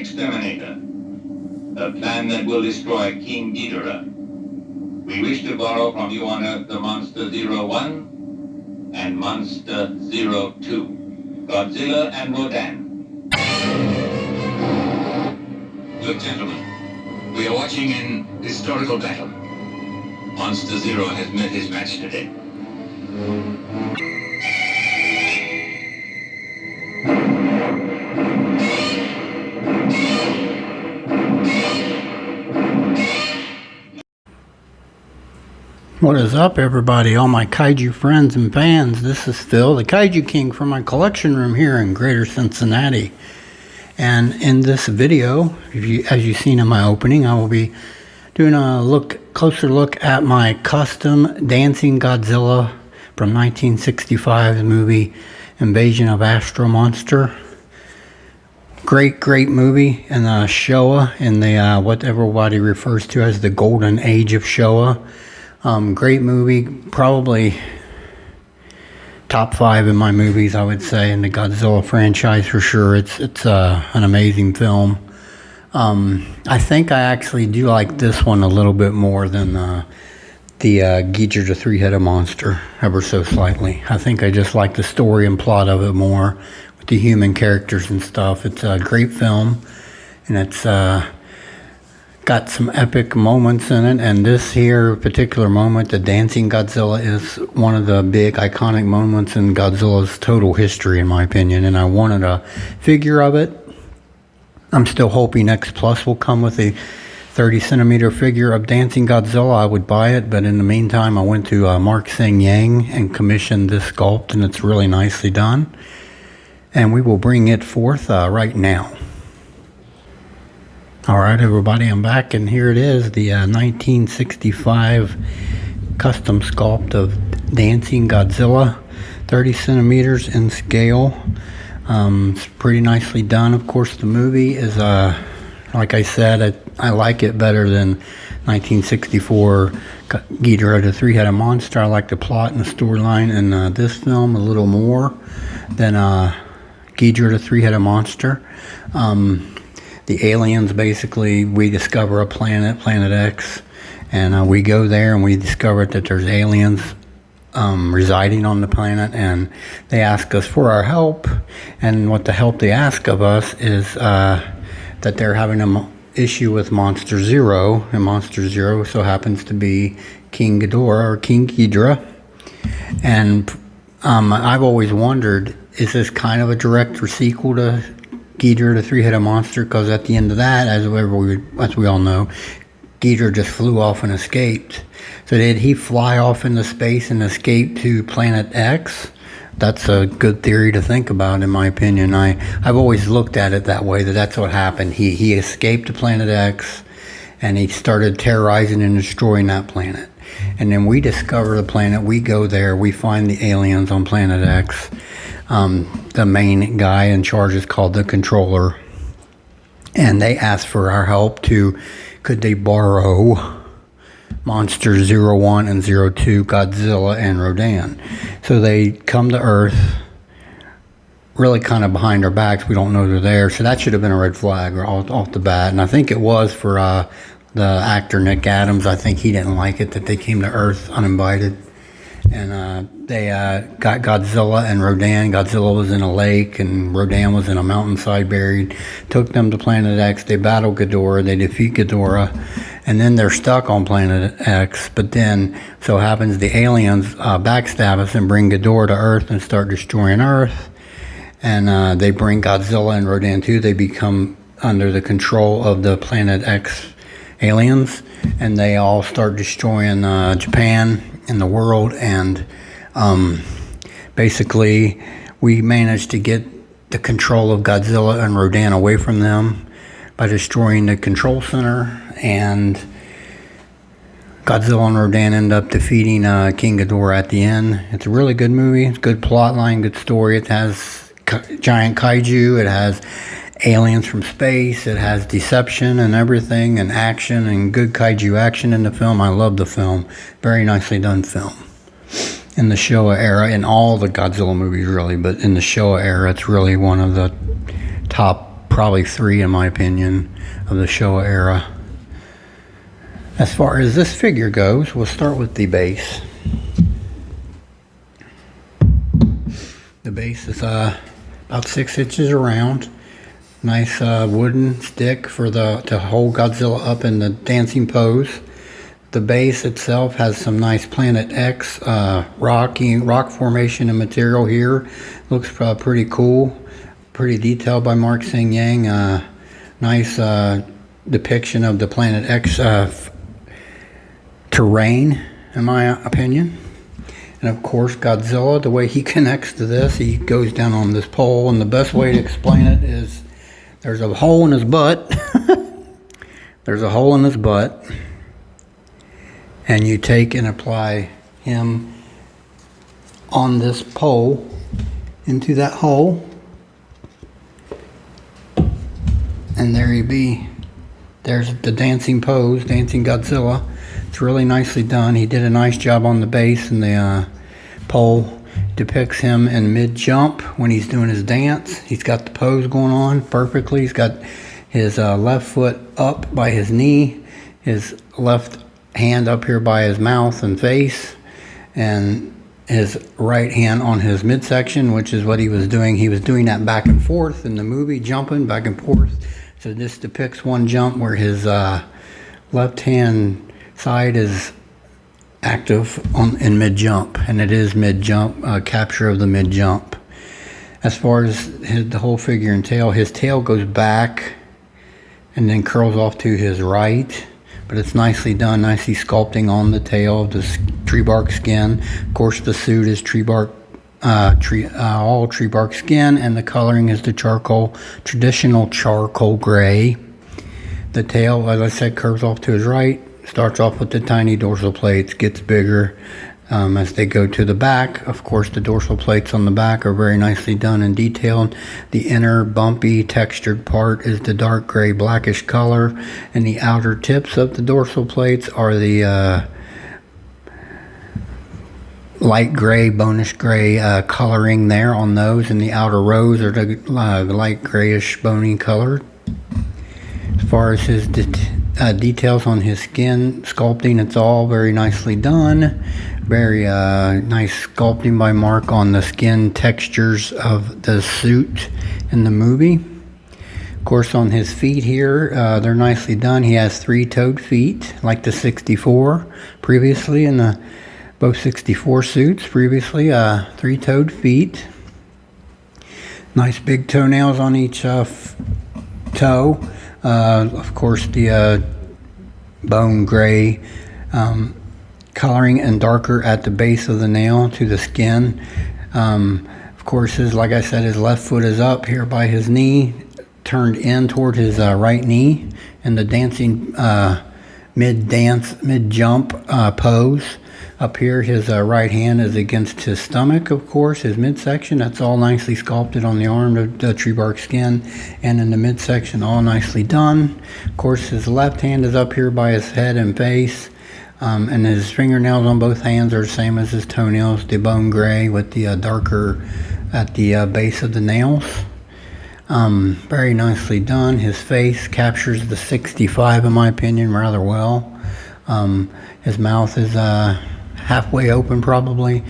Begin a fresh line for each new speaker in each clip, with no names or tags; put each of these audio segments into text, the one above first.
exterminator, the plan that will destroy King Ghidorah. We wish to borrow from you on Earth the Monster 01 and Monster 02, Godzilla and Rodan. Good gentlemen, we are watching an historical battle. Monster 0 has met his match today.
What is up, everybody, all my kaiju friends and fans? This is Phil, the Kaiju King, from my collection room here in Greater Cincinnati. And in this video, as you've seen in my opening, I will be doing a closer look at my custom dancing Godzilla from 1965, the movie Invasion of Astro Monster. Great movie in the Showa, in the what everybody refers to as the golden age of Showa. Great movie, probably top 5 in my movies, I would say, in the Godzilla franchise for sure. It's an amazing film. I think I actually do like this one a little bit more than the Ghidorah the three-headed monster, ever so slightly. I think I just like the story and plot of it more, with the human characters and stuff. It's a great film, and it's got some epic moments in it, and this here particular moment, the dancing Godzilla, is one of the big iconic moments in Godzilla's total history, in my opinion, and I wanted a figure of it. I'm still hoping X Plus will come with a 30 centimeter figure of dancing Godzilla. I would buy it, but in the meantime I went to Mark Seng Yang and commissioned this sculpt, and it's really nicely done, and we will bring it forth right now. Alright, everybody, I'm back, and here it is, the 1965 custom sculpt of Dancing Godzilla, 30 centimeters in scale. It's pretty nicely done. Of course, the movie is, like I said, I like it better than 1964 Ghidorah the three-headed monster. I like the plot and the storyline in this film a little more than Ghidorah the three-headed monster. The aliens, basically, we discover a planet, Planet X, and we go there and we discover that there's aliens residing on the planet, and they ask us for our help, and what the help they ask of us is that they're having an issue with Monster 0, and Monster 0 so happens to be King Ghidorah, or King Ghidorah, and I've always wondered, is this kind of a direct sequel to Ghidorah the three-headed monster? Because at the end of that, as we all know, Ghidorah just flew off and escaped. So did he fly off into space and escape to Planet X? That's a good theory to think about, in my opinion. I've always looked at it that way, that's what happened. He escaped to Planet X, and he started terrorizing and destroying that planet. And then we discover the planet, we go there, we find the aliens on Planet X. The main guy in charge is called the Controller, and they ask for our help could they borrow Monster 01 and 02, Godzilla and Rodan. So they come to Earth, really kind of behind our backs. We don't know they're there, so that should have been a red flag off the bat, and I think it was for the actor Nick Adams. I think he didn't like it that they came to Earth uninvited. And they got Godzilla and Rodan. Godzilla was in a lake, and Rodan was in a mountainside buried. Took them to Planet X. They battle Ghidorah. They defeat Ghidorah. And then they're stuck on Planet X. But then, so happens the aliens backstab us and bring Ghidorah to Earth and start destroying Earth. And they bring Godzilla and Rodan too. They become under the control of the Planet X aliens. And they all start destroying Japan in the world, and basically we managed to get the control of Godzilla and Rodan away from them by destroying the control center, and Godzilla and Rodan end up defeating King Ghidorah at the end. It's a really good movie. It's a good plot line, good story. It has giant kaiju, it has aliens from space, it has deception and everything, and action, and good kaiju action in the film. I love the film. Very nicely done film. In the Showa era, in all the Godzilla movies really, but in the Showa era, it's really one of the top top probably 3 in my opinion of the Showa era. As far as this figure goes, we'll start with the base. The base is about 6 inches around. Nice wooden stick to hold Godzilla up in the dancing pose. The base itself has some nice Planet X rock formation and material here. Looks pretty cool. Pretty detailed by Mark Seng Yang. Nice depiction of the Planet X terrain, in my opinion. And of course, Godzilla, the way he connects to this, he goes down on this pole, and the best way to explain it is there's a hole in his butt. There's a hole in his butt, and you take and apply him on this pole into that hole, and there you be. There's the dancing pose, Dancing Godzilla. It's really nicely done. He did a nice job on the base, and the pole depicts him in mid-jump when he's doing his dance. He's got the pose going on perfectly. He's got his left foot up by his knee, his left hand up here by his mouth and face, and his right hand on his midsection, which is what he was doing. He was doing that back and forth in the movie, jumping back and forth. So this depicts one jump where his left hand side is active in mid-jump, and it is mid-jump, capture of the mid-jump. As far as the whole figure and tail, his tail goes back and then curls off to his right, but it's nicely done, nicely sculpting on the tail of the tree bark skin. Of course, the suit is all tree bark skin, and the coloring is the traditional charcoal gray. The tail, as I said, curves off to his right. Starts off with the tiny dorsal plates, gets bigger as they go to the back. Of course, the dorsal plates on the back are very nicely done and detailed. The inner bumpy textured part is the dark gray blackish color, and the outer tips of the dorsal plates are the light gray, bonish gray coloring there on those, and the outer rows are the light grayish bony color. As far as his details on his skin sculpting, it's all very nicely done. Very nice sculpting by Mark on the skin textures of the suit in the movie. Of course, on his feet here, they're nicely done. He has 3-toed feet, like the 64 previously, in the both 64 suits previously. 3-toed feet. Nice big toenails on each toe. Of course, the bone gray coloring and darker at the base of the nail to the skin. Of course, like I said, his left foot is up here by his knee, turned in toward his right knee in the dancing mid-jump pose. Up here, his right hand is against his stomach, of course, his midsection. That's all nicely sculpted on the arm of the tree bark skin, and in the midsection, all nicely done. Of course, his left hand is up here by his head and face, and his fingernails on both hands are the same as his toenails, the bone gray with the darker at the base of the nails. Very nicely done. His face captures the 65, in my opinion, rather well. His mouth is halfway open, probably.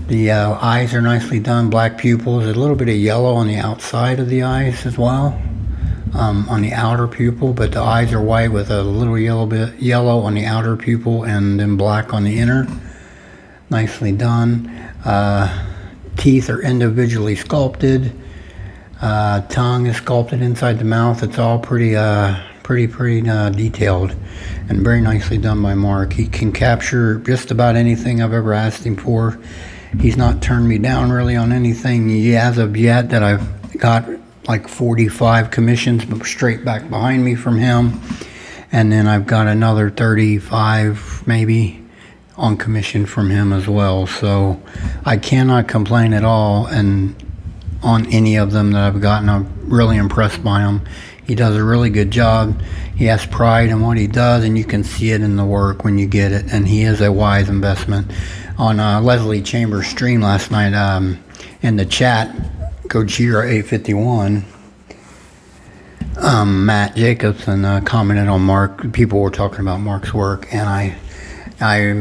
The eyes are nicely done, black pupils, a little bit of yellow on the outside of the eyes as well, on the outer pupil, but the eyes are white with a little yellow on the outer pupil and then black on the inner. Nicely done. Teeth are individually sculpted. Tongue is sculpted inside the mouth. It's all pretty detailed and very nicely done by Mark. He can capture just about anything I've ever asked him for. He's not turned me down really on anything as of yet. That I've got like 45 commissions straight back behind me from him, and then I've got another 35 maybe on commission from him as well. So I cannot complain at all, and on any of them that I've gotten, I'm really impressed by him. He does a really good job. He has pride in what he does, and you can see it in the work when you get it, and he is a wise investment. On Leslie Chambers' stream last night, in the chat, Gojira 851, Matt Jacobson commented on Mark. People were talking about Mark's work, and I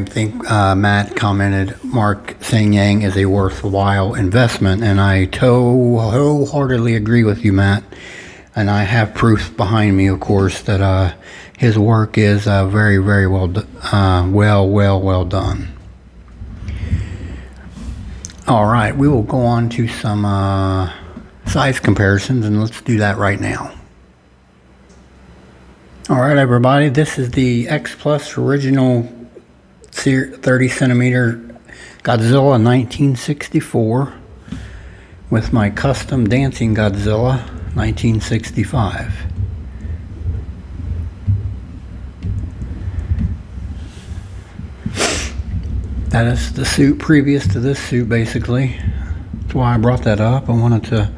think Matt commented Mark Seng Yang is a worthwhile investment, and I wholeheartedly agree with you, Matt. And I have proof behind me, of course, that his work is very, very well done. All right, we will go on to some size comparisons, and let's do that right now. All right, everybody, this is the X Plus original 30 centimeter Godzilla 1964 with my custom dancing Godzilla 1965. That is the suit previous to this suit, basically. That's why I brought that up. I wanted to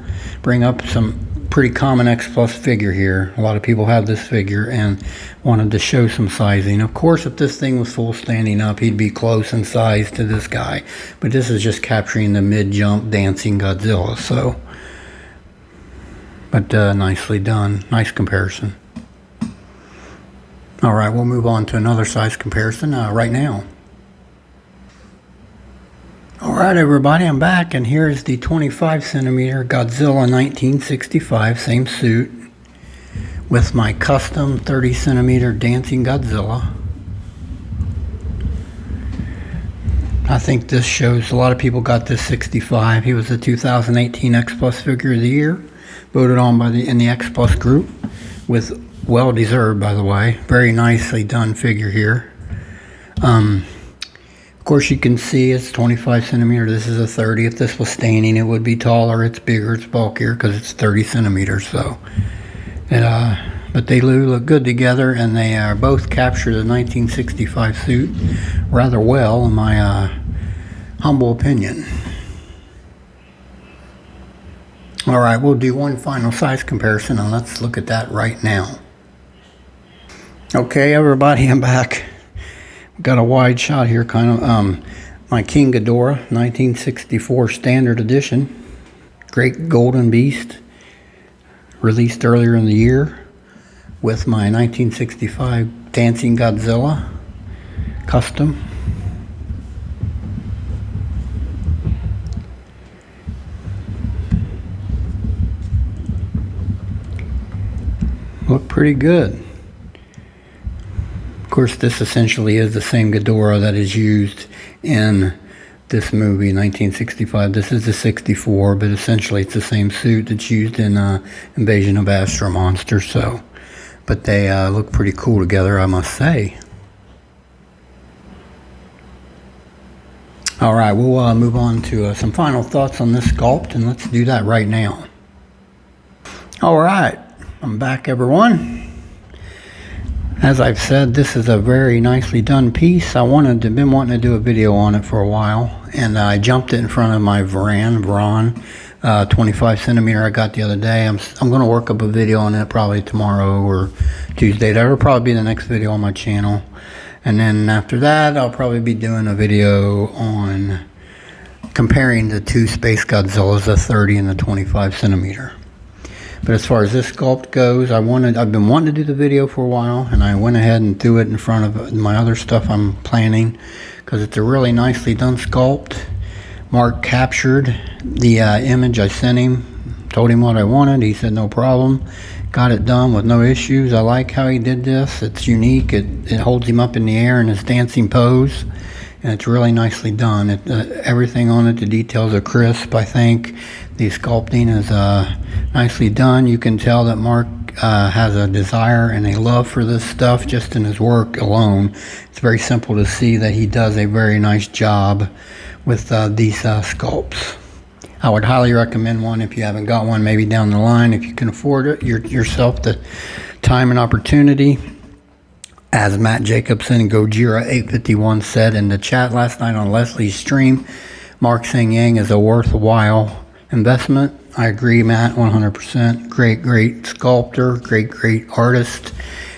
bring up some pretty common X Plus figure here. A lot of people have this figure and wanted to show some sizing. Of course, if this thing was full standing up, he'd be close in size to this guy. But this is just capturing the mid-jump dancing Godzilla. So, but nicely done. Nice comparison. All right, we'll move on to another size comparison right now. Alright everybody, I'm back, and here's the 25 centimeter Godzilla 1965, same suit, with my custom 30 centimeter dancing Godzilla. I think this shows a lot of people got this 65. He was the 2018 X Plus Figure of the Year, voted on by in the X Plus group, with well deserved, by the way. Very nicely done figure here. Of course, you can see it's 25 centimeter. This is a 30. If this was standing, it would be taller. It's bigger. It's bulkier because it's 30 centimeters. So, but they look good together, and they both capture the 1965 suit rather well, in my humble opinion. All right, we'll do one final size comparison, and let's look at that right now. Okay, everybody, I'm back. Got a wide shot here, kind of. My King Ghidorah 1964 Standard Edition, Great Golden Beast, released earlier in the year, with my 1965 Dancing Godzilla custom. Look pretty good. Of course, this essentially is the same Ghidorah that is used in this movie, 1965. This is the 64, but essentially it's the same suit that's used in Invasion of Astro Monsters. So, but they look pretty cool together, I must say. All right, we'll move on to some final thoughts on this sculpt, and let's do that right now. All right, I'm back, everyone. As I've said, this is a very nicely done piece. Been wanting to do a video on it for a while, and I jumped it in front of my Varan 25 centimeter I got the other day. I'm going to work up a video on it probably tomorrow or Tuesday. That'll probably be the next video on my channel. And then after that, I'll probably be doing a video on comparing the two Space Godzillas, the 30 and the 25 centimeter. But as far as this sculpt goes, I've been wanting to do the video for a while, and I went ahead and threw it in front of my other stuff I'm planning, because it's a really nicely done sculpt. Mark captured the image I sent him, told him what I wanted. He said no problem. Got it done with no issues. I like how he did this. It's unique. It holds him up in the air in his dancing pose, and it's really nicely done. Everything on it, the details are crisp, I think. The sculpting is nicely done. You can tell that Mark has a desire and a love for this stuff just in his work alone. It's very simple to see that he does a very nice job with these sculpts. I would highly recommend one if you haven't got one, maybe down the line, if you can afford it yourself, the time and opportunity. As Matt Jacobson and Gojira 851 said in the chat last night on Leslie's stream, Mark Seng Yang is a worthwhile investment. I agree, Matt, 100%. Great sculptor, great artist,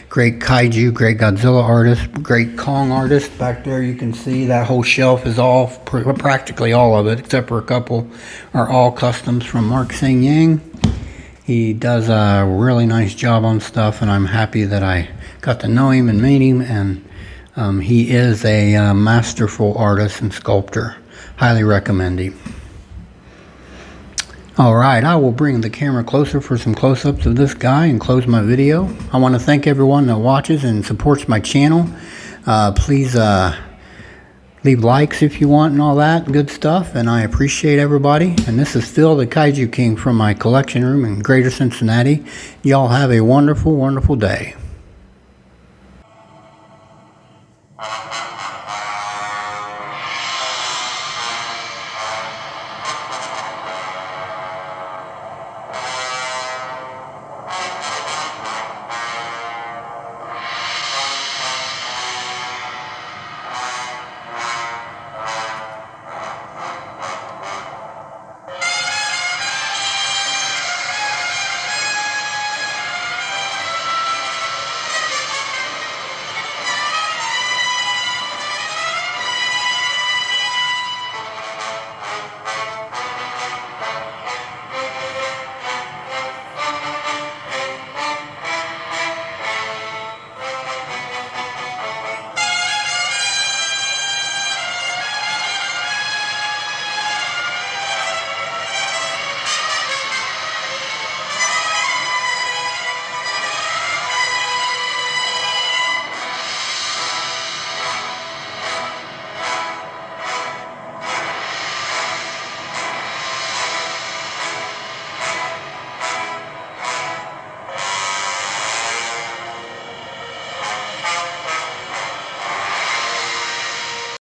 great kaiju, great Godzilla artist, great Kong artist. Back there you can see that whole shelf is all, practically all of it, except for a couple, are all customs from Mark Seng Yang. He does a really nice job on stuff, and I'm happy that I got to know him and meet him. And he is a masterful artist and sculptor. Highly recommend him. Alright, I will bring the camera closer for some close-ups of this guy and close my video. I want to thank everyone that watches and supports my channel. Please leave likes if you want and all that good stuff, and I appreciate everybody. And this is Phil, the Kaiju King, from my collection room in Greater Cincinnati. Y'all have a wonderful, wonderful day.